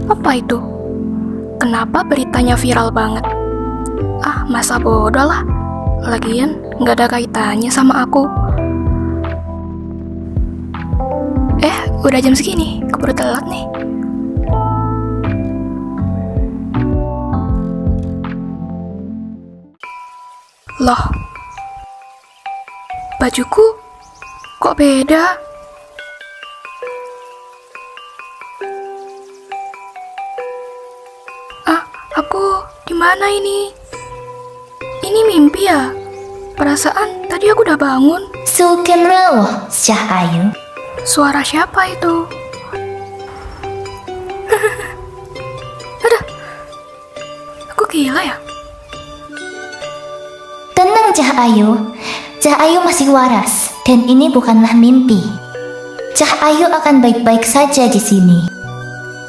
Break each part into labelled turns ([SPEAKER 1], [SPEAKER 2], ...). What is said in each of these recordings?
[SPEAKER 1] Apa itu? Kenapa beritanya viral banget? Masa bodoh lah. Lagian nggak ada kaitannya sama aku. Udah jam segini, keburu telat nih. Loh, bajuku kok beda? Aku di mana ini? Ini mimpi ya? Perasaan tadi aku udah bangun.
[SPEAKER 2] Sugeng rawuh, Cah Ayu.
[SPEAKER 1] Suara siapa itu? Aduh, aku gila ya?
[SPEAKER 2] Tenang Cah Ayu. Cah Ayu masih waras dan ini bukanlah mimpi. Cah Ayu akan baik-baik saja di sini.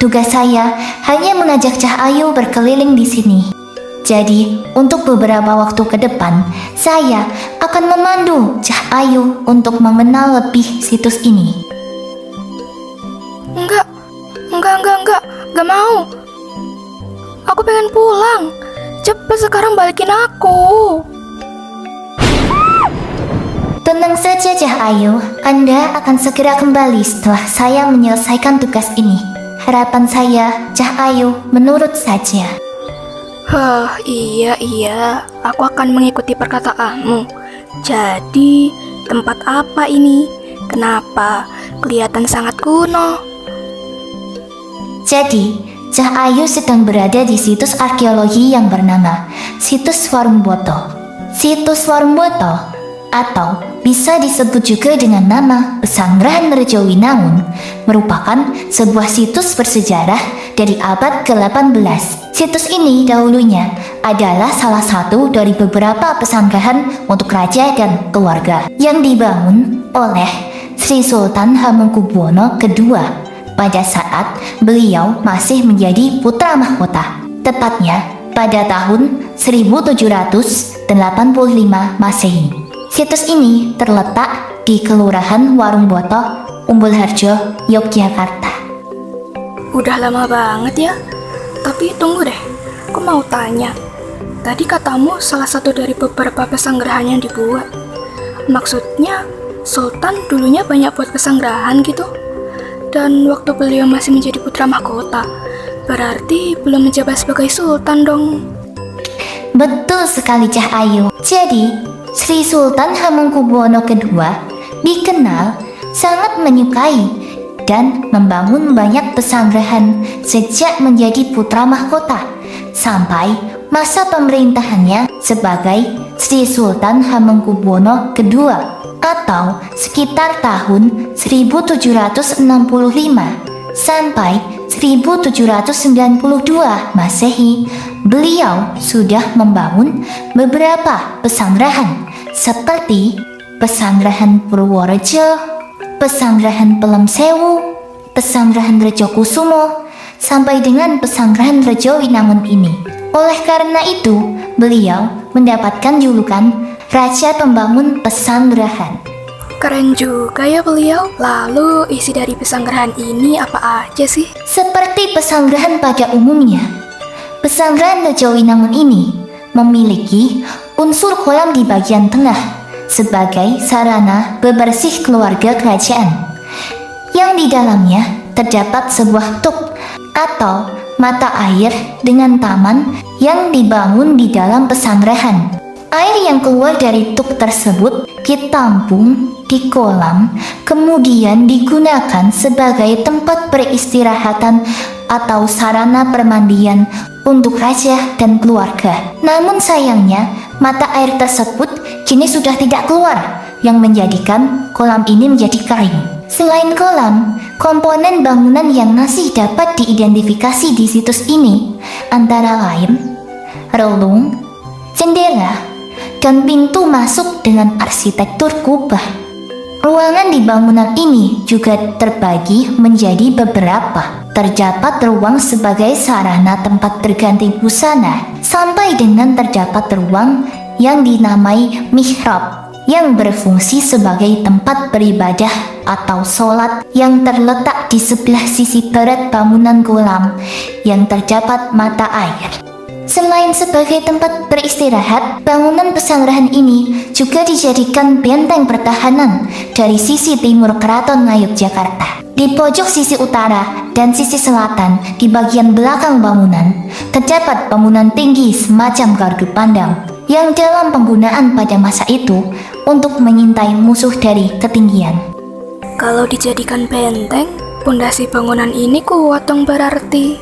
[SPEAKER 2] Tugas saya hanya mengajak Cah Ayu berkeliling di sini. Jadi, untuk beberapa waktu ke depan, saya akan memandu Cah Ayu untuk mengenal lebih situs ini.
[SPEAKER 1] Enggak mau. Aku pengen pulang. Cepet sekarang balikin aku.
[SPEAKER 2] Tenang saja Cah Ayu, Anda akan segera kembali setelah saya menyelesaikan tugas ini. Harapan saya, Cah Ayu menurut saja.
[SPEAKER 1] Iya, aku akan mengikuti perkataanmu. Jadi, tempat apa ini? Kenapa kelihatan sangat kuno?
[SPEAKER 2] Jadi, Cah Ayu sedang berada di situs arkeologi yang bernama Situs Warungboto. Situs Warungboto, atau bisa disebut juga dengan nama Pesanggrahan Rejo Winangun, merupakan sebuah situs bersejarah dari abad ke-18. Situs ini dahulunya adalah salah satu dari beberapa pesanggrahan untuk raja dan keluarga yang dibangun oleh Sri Sultan Hamengkubuwono II pada saat beliau masih menjadi putra mahkota, tepatnya pada tahun 1785 Masehi. Situs ini terletak di Kelurahan Warungboto, Umbul Harjo, Yogyakarta.
[SPEAKER 1] Udah lama banget ya. Tapi tunggu deh, aku mau tanya. Tadi katamu salah satu dari beberapa pesanggrahan yang dibuat. Maksudnya, Sultan dulunya banyak buat pesanggrahan gitu? Dan waktu beliau masih menjadi putra mahkota, berarti belum menjabat sebagai Sultan dong.
[SPEAKER 2] Betul sekali Cah Ayu. Jadi, Sri Sultan Hamengkubuwono II dikenal sangat menyukai dan membangun banyak pesanggrahan sejak menjadi putra mahkota sampai masa pemerintahannya sebagai Sri Sultan Hamengkubuwono II atau sekitar tahun 1765 sampai 1792 Masehi. Beliau sudah membangun beberapa pesanggrahan seperti Pesanggrahan Purworejo, Pesanggrahan Pelem Sewu, Pesanggrahan Rejo Kusumo, sampai dengan Pesanggrahan Rejo Winangun ini. Oleh karena itu, beliau mendapatkan julukan Raja Pembangun Pesanggrahan.
[SPEAKER 1] Keren juga ya beliau. Lalu isi dari pesanggrahan ini apa aja sih?
[SPEAKER 2] Seperti pesanggrahan pada umumnya, Pesanggrahan Rejo Winangun ini memiliki unsur kolam di bagian tengah sebagai sarana bebersih keluarga kerajaan, yang di dalamnya terdapat sebuah tuk atau mata air dengan taman yang dibangun di dalam pesanggrahan. Air yang keluar dari tuk tersebut ditampung di kolam, kemudian digunakan sebagai tempat peristirahatan atau sarana permandian untuk raja dan keluarga. Namun sayangnya, mata air tersebut kini sudah tidak keluar, yang menjadikan kolam ini menjadi kering. Selain kolam, komponen bangunan yang masih dapat diidentifikasi di situs ini antara lain relung, jendela, dan pintu masuk dengan arsitektur kubah. Ruangan di bangunan ini juga terbagi menjadi beberapa. Terdapat ruang sebagai sarana tempat berganti busana, sampai dengan terdapat ruang yang dinamai mihrab. yang berfungsi sebagai tempat beribadah atau sholat yang terletak di sebelah sisi barat bangunan kolam yang terdapat mata air. Selain sebagai tempat beristirahat, bangunan pesanggerahan ini juga dijadikan benteng pertahanan dari sisi timur Keraton Ngayogyakarta. Di pojok sisi utara dan sisi selatan di bagian belakang bangunan, terdapat bangunan tinggi semacam gardu pandang yang dalam penggunaan pada masa itu untuk mengintai musuh dari ketinggian.
[SPEAKER 1] Kalau dijadikan benteng, pondasi bangunan ini kuat dong berarti.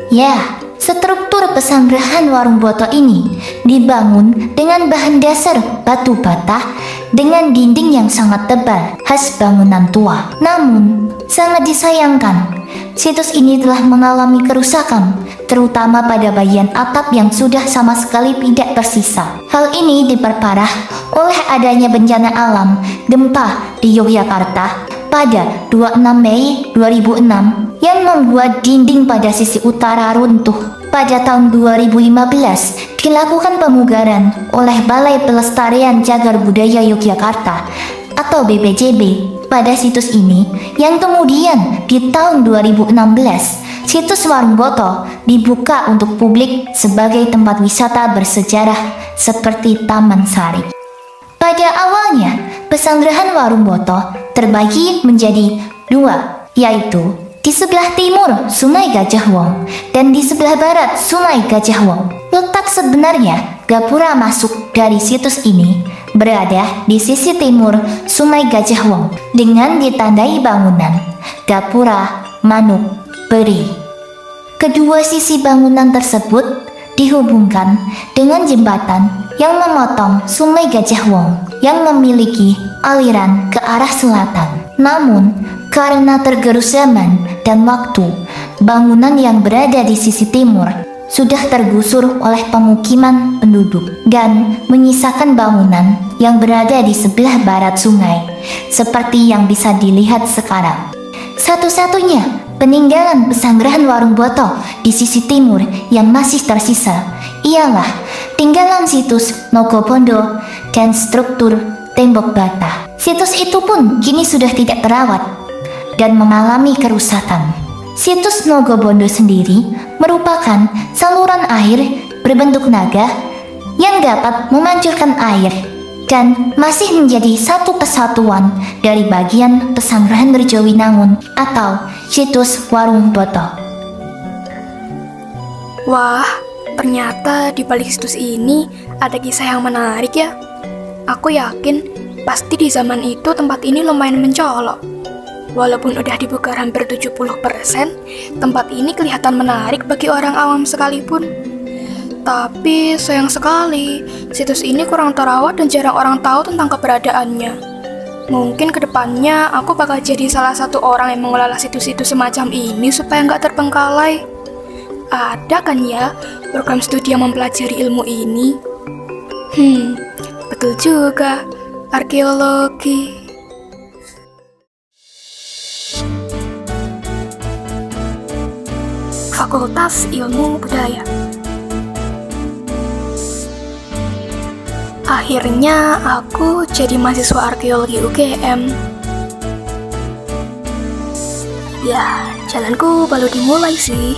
[SPEAKER 2] Ya, struktur pesanggerahan Warung Boto ini dibangun dengan bahan dasar batu bata dengan dinding yang sangat tebal khas bangunan tua. Namun, sangat disayangkan, situs ini telah mengalami kerusakan, terutama pada bagian atap yang sudah sama sekali tidak tersisa. Hal ini diperparah oleh adanya bencana alam gempa di Yogyakarta pada 26 Mei 2006 yang membuat dinding pada sisi utara runtuh. Pada tahun 2015 dilakukan pemugaran oleh Balai Pelestarian Cagar Budaya Yogyakarta atau BPCB pada situs ini, yang kemudian di tahun 2016 situs Warung Boto dibuka untuk publik sebagai tempat wisata bersejarah seperti Taman Sari. Pada awalnya, pesanggerahan Warung Boto terbagi menjadi dua, yaitu di sebelah timur Sungai Gajah Wong dan di sebelah barat Sungai Gajah Wong. Letak sebenarnya gapura masuk dari situs ini berada di sisi timur Sungai Gajah Wong dengan ditandai bangunan Gapura Manuk Peri. Kedua sisi bangunan tersebut dihubungkan dengan jembatan yang memotong Sungai Gajah Wong yang memiliki aliran ke arah selatan. Namun, karena tergerus zaman dan waktu, bangunan yang berada di sisi timur sudah tergusur oleh pemukiman penduduk dan menyisakan bangunan yang berada di sebelah barat sungai, seperti yang bisa dilihat sekarang. Satu-satunya peninggalan pesanggerahan Warung Boto di sisi timur yang masih tersisa ialah tinggalan situs Nogobondo dan struktur tembok bata. Situs itu pun kini sudah tidak terawat dan mengalami kerusakan. Situs Nogobondo sendiri merupakan saluran air berbentuk naga yang dapat memancurkan air dan masih menjadi satu kesatuan dari bagian pesanggerahan Rejowinangun atau situs Warung Boto.
[SPEAKER 1] Wah, ternyata di balik situs ini ada kisah yang menarik ya. Aku yakin pasti di zaman itu tempat ini lumayan mencolok. Walaupun udah dibuka hampir 70%, tempat ini kelihatan menarik bagi orang awam sekalipun. Tapi sayang sekali, situs ini kurang terawat dan jarang orang tahu tentang keberadaannya. Mungkin kedepannya aku bakal jadi salah satu orang yang mengelola situs-situs semacam ini supaya nggak terbengkalai. Ada kan ya program studi yang mempelajari ilmu ini? Betul juga, arkeologi. Fakultas Ilmu Budaya. Akhirnya aku jadi mahasiswa arkeologi UGM. Ya, jalanku baru dimulai sih.